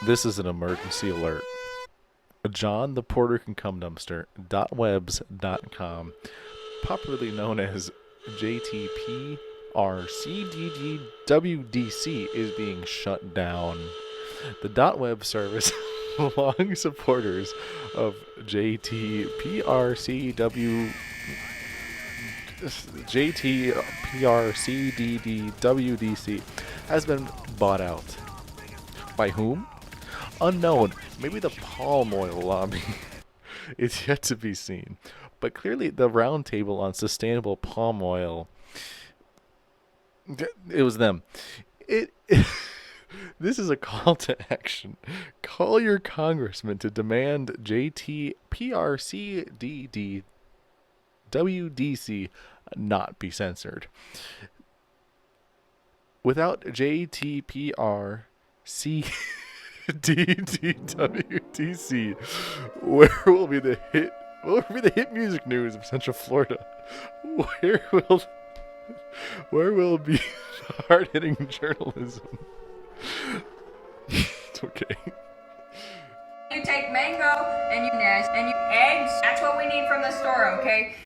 This is an emergency alert. John the Porter Can Come Dumpster .webs.com, popularly known as JTPRCDDWDC, is being shut down. The .web service, long supporters of JTPRCDDWDC, has been bought out. By whom? Unknown. Maybe the palm oil lobby. It's yet to be seen. But clearly, the roundtable on sustainable palm oil, it was them. It. This is a call to action. Call your congressman to demand JTPRCDDWDC not be censored. Without JTPRCDDWDC, where will be the hit music news of Central Florida? Where will where will be the hard-hitting journalism? It's okay. You take mango and you eggs. That's what we need from the store, okay?